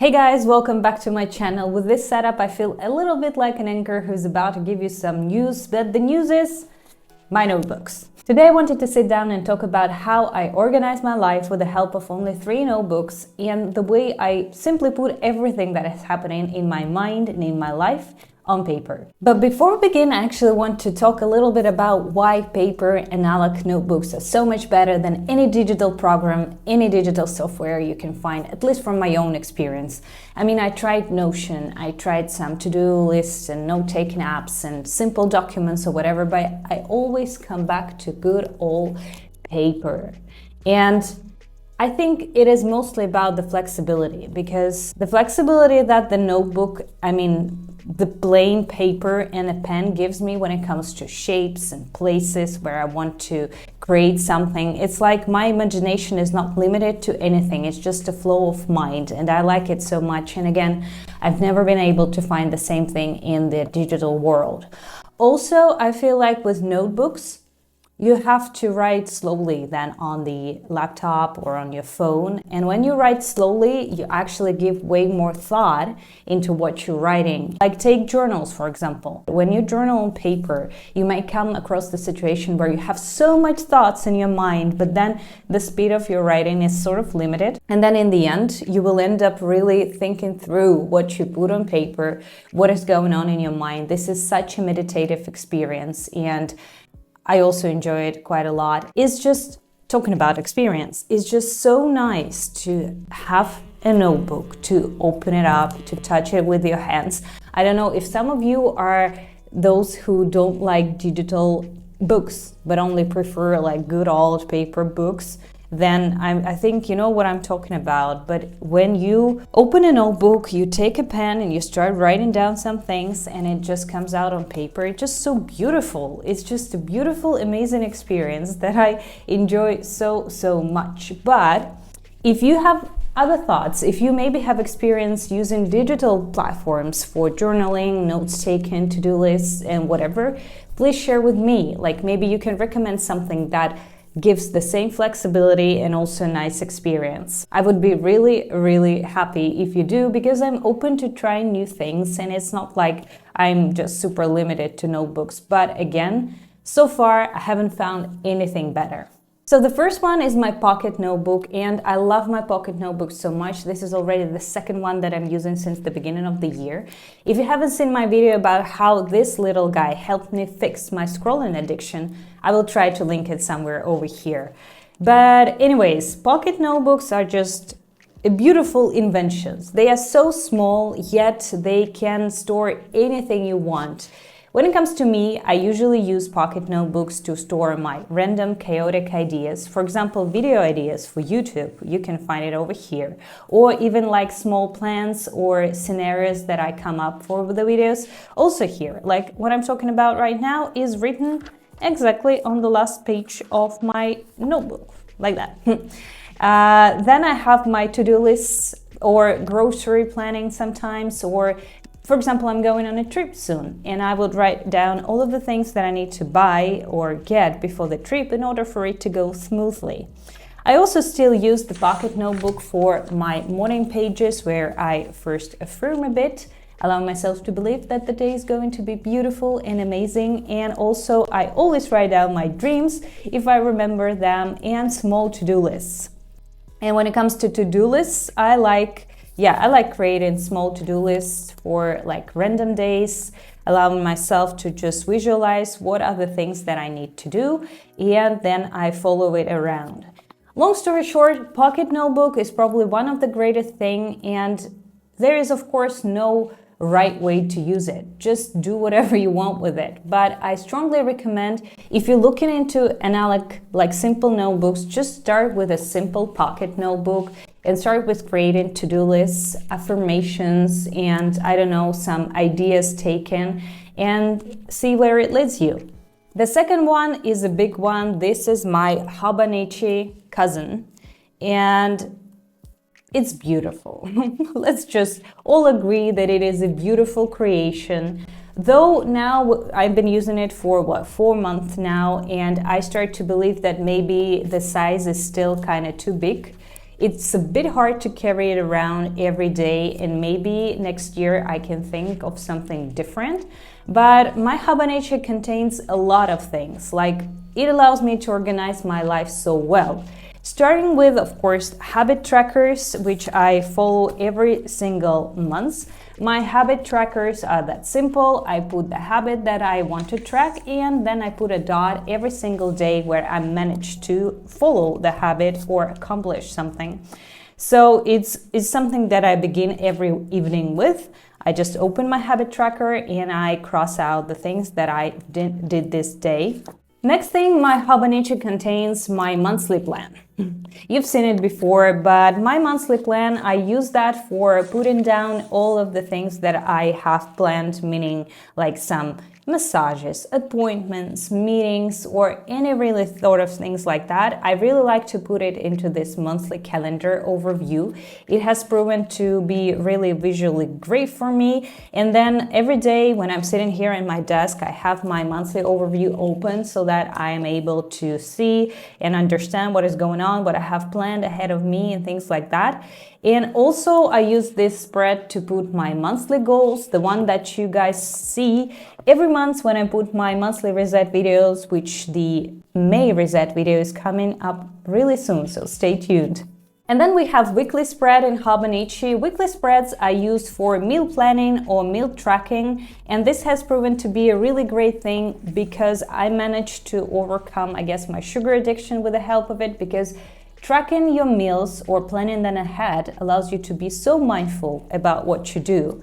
Hey guys, welcome back to my channel. With this setup, I feel a little bit like an anchor who's about to give you some news, but the news is my notebooks. Today I wanted to sit down and talk about how I organize my life with the help of only 3 notebooks and the way I simply put everything that is happening in my mind and in my life on paper. But before we begin, I actually want to talk a little bit about why paper analog notebooks are so much better than any digital program, any digital software you can find, at least from my own experience. I mean, I tried Notion, I tried some to-do lists and note-taking apps and simple documents or whatever, but I always come back to good old paper. And I think it is mostly about the flexibility, because the flexibility that the notebook, the plain paper and a pen gives me when it comes to shapes and places where I want to create something. It's like my imagination is not limited to anything. It's just a flow of mind, and I like it so much. And again, I've never been able to find the same thing in the digital world. Also, I feel like with notebooks, you have to write slowly than on the laptop or on your phone. And when you write slowly, you actually give way more thought into what you're writing. Like take journals, for example. When you journal on paper, you might come across the situation where you have so much thoughts in your mind, but then the speed of your writing is sort of limited. And then in the end, you will end up really thinking through what you put on paper, what is going on in your mind. This is such a meditative experience, and I also enjoy it quite a lot. It's just, talking about experience, it's just so nice to have a notebook, to open it up, to touch it with your hands. I don't know if some of you are those who don't like digital books, but only prefer like good old paper books, then I think you know what I'm talking about. But when you open a notebook, you take a pen and you start writing down some things and it just comes out on paper. It's just so beautiful. It's just a beautiful, amazing experience that I enjoy so much. But if you have other thoughts, if you maybe have experience using digital platforms for journaling, notes taken, to-do lists and whatever, please share with me. Like maybe you can recommend something that gives the same flexibility and also a nice experience. I would be really happy if you do, because I'm open to trying new things and it's not like I'm just super limited to notebooks. But again, so far I haven't found anything better. So the first one is my pocket notebook, and I love my pocket notebook so much. This is already the second one that I'm using since the beginning of the year. If you haven't seen my video about how this little guy helped me fix my scrolling addiction, I will try to link it somewhere over here. But anyways, pocket notebooks are just beautiful inventions. They are so small, yet they can store anything you want. When it comes to me, I usually use pocket notebooks to store my random chaotic ideas. For example, video ideas for YouTube, you can find it over here. Or even like small plans or scenarios that I come up for with the videos, also here. Like what I'm talking about right now is written exactly on the last page of my notebook, like that. Then I have my to-do lists or grocery planning sometimes, or for example, I'm going on a trip soon and I would write down all of the things that I need to buy or get before the trip in order for it to go smoothly. I also still use the pocket notebook for my morning pages, where I first affirm a bit, allow myself to believe that the day is going to be beautiful and amazing. And also I always write down my dreams if I remember them, and small to-do lists. And when it comes to to-do lists, I like creating small to-do lists for like random days, allowing myself to just visualize what are the things that I need to do, and then I follow it around. Long story short, pocket notebook is probably one of the greatest things, and there is of course no right way to use it. Just do whatever you want with it. But I strongly recommend, if you're looking into analog, like simple notebooks, just start with a simple pocket notebook and start with creating to-do lists, affirmations, and I don't know, some ideas taken, and see where it leads you. The second one is a big one. This is my Hobinichi cousin, and it's beautiful. Let's just all agree that it is a beautiful creation. Though now I've been using it for 4 months now, and I start to believe that maybe the size is still kind of too big. It's a bit hard to carry it around every day, and maybe next year I can think of something different. But my Hobinichi contains a lot of things, like it allows me to organize my life so well. Starting with, of course, habit trackers, which I follow every single month. My habit trackers are that simple. I put the habit that I want to track, and then I put a dot every single day where I managed to follow the habit or accomplish something. So it's something that I begin every evening with. I just open my habit tracker and I cross out the things that I did this day. Next thing, my Hobonichi contains my monthly plan. You've seen it before, but my monthly plan, I use that for putting down all of the things that I have planned, meaning like some massages, appointments, meetings, or any really thought of things like that. I really like to put it into this monthly calendar overview. It has proven to be really visually great for me. And then every day when I'm sitting here at my desk, I have my monthly overview open so that I am able to see and understand what is going on, what I have planned ahead of me, and things like that. And also I use this spread to put my monthly goals, the one that you guys see every month when I put my monthly reset videos, which the May reset video is coming up really soon, so stay tuned. And then we have weekly spread in Hobinichi. Weekly spreads I use for meal planning or meal tracking, and this has proven to be a really great thing because I managed to overcome, I guess, my sugar addiction with the help of it, because tracking your meals or planning them ahead allows you to be so mindful about what you do.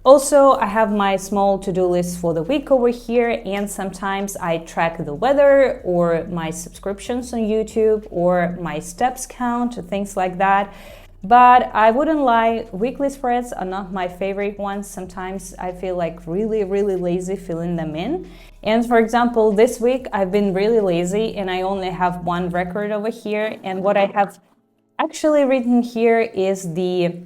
Also, I have my small to-do list for the week over here, and sometimes I track the weather or my subscriptions on YouTube or my steps count, things like that. But I wouldn't lie, weekly spreads are not my favorite ones. Sometimes I feel like really lazy filling them in. And for example, this week I've been really lazy and I only have one record over here. And what I have actually written here is the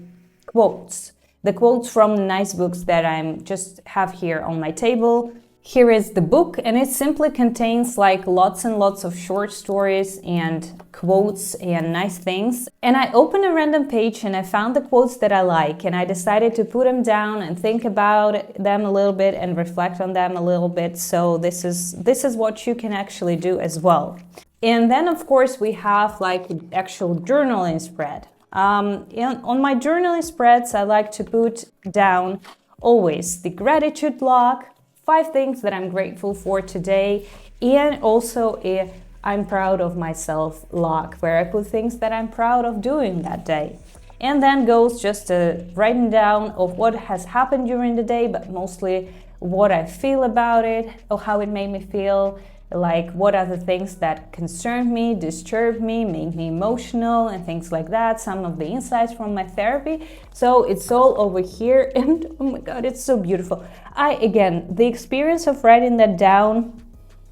quotes. The quotes from nice books that I just have here on my table. Here is the book, and it simply contains like lots and lots of short stories and quotes and nice things. And I opened a random page and I found the quotes that I like, and I decided to put them down and think about them a little bit and reflect on them a little bit. So this is what you can actually do as well. And then of course we have like actual journaling spread. On my journaling spreads, I like to put down always the gratitude block, 5 things that I'm grateful for today, and also a I'm proud of myself log, where I put things that I'm proud of doing that day. And then goes just a writing down of what has happened during the day, but mostly what I feel about it, or how it made me feel, like what are the things that concerned me, disturbed me, made me emotional, and things like that. Some of the insights from my therapy. So it's all over here, and oh my god, it's so beautiful. Again, the experience of writing that down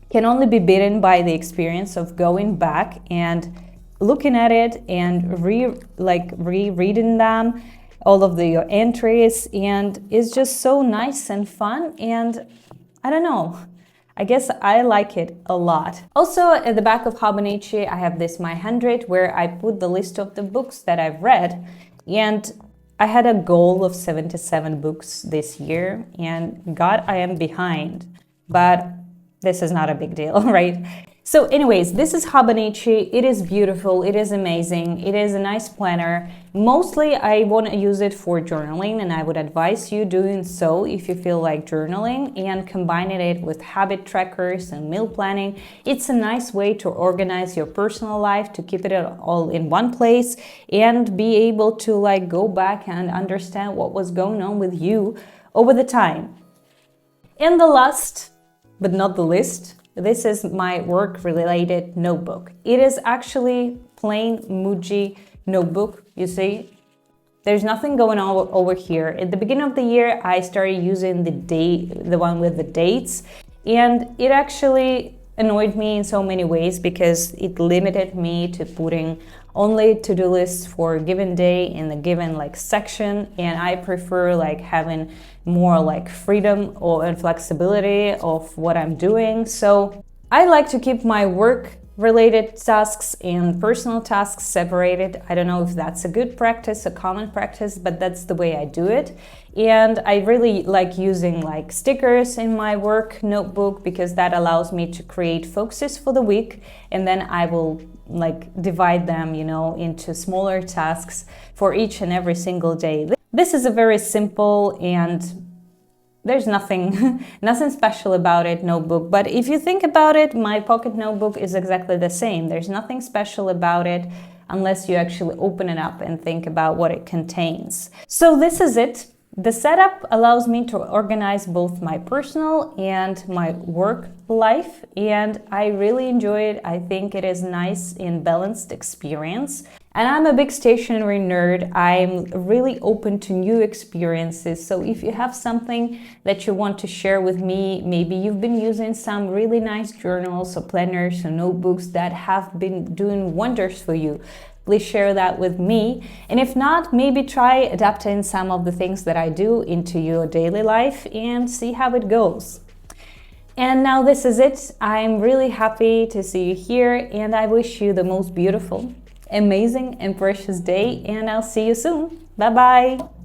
can only be beaten by the experience of going back and looking at it and rereading them, all of the entries, and it's just so nice and fun, and I don't know, I guess I like it a lot. Also, at the back of Hobinichi, I have this My 100 where I put the list of the books that I've read, and I had a goal of 77 books this year, and God, I am behind, but this is not a big deal, right? So anyways, this is Hobinichi. It is beautiful, it is amazing, it is a nice planner. Mostly I want to use it for journaling, and I would advise you doing so if you feel like journaling, and combining it with habit trackers and meal planning. It's a nice way to organize your personal life, to keep it all in one place and be able to like go back and understand what was going on with you over the time. And the last but not the least, this is my work-related notebook. It is actually plain Muji notebook, you see. There's nothing going on over here. At the beginning of the year, I started using the one with the dates, and it actually annoyed me in so many ways because it limited me to putting only to-do lists for a given day in a given like section, and I prefer like having more like freedom and flexibility of what I'm doing. So I like to keep my work related tasks and personal tasks separated. I don't know if that's a good practice, a common practice, but that's the way I do it. And I really like using like stickers in my work notebook because that allows me to create focuses for the week, and then I will like divide them, you know, into smaller tasks for each and every single day. This is a very simple and there's nothing special about it notebook, but if you think about it, my pocket notebook is exactly the same. There's nothing special about it unless you actually open it up and think about what it contains. So this is it. The setup allows me to organize both my personal and my work life, and I really enjoy it. I think it is nice and balanced experience. And I'm a big stationery nerd. I'm really open to new experiences. So if you have something that you want to share with me, maybe you've been using some really nice journals or planners or notebooks that have been doing wonders for you, please share that with me. And if not, maybe try adapting some of the things that I do into your daily life and see how it goes. And now this is it. I'm really happy to see you here, and I wish you the most beautiful, amazing and precious day, and I'll see you soon. Bye bye.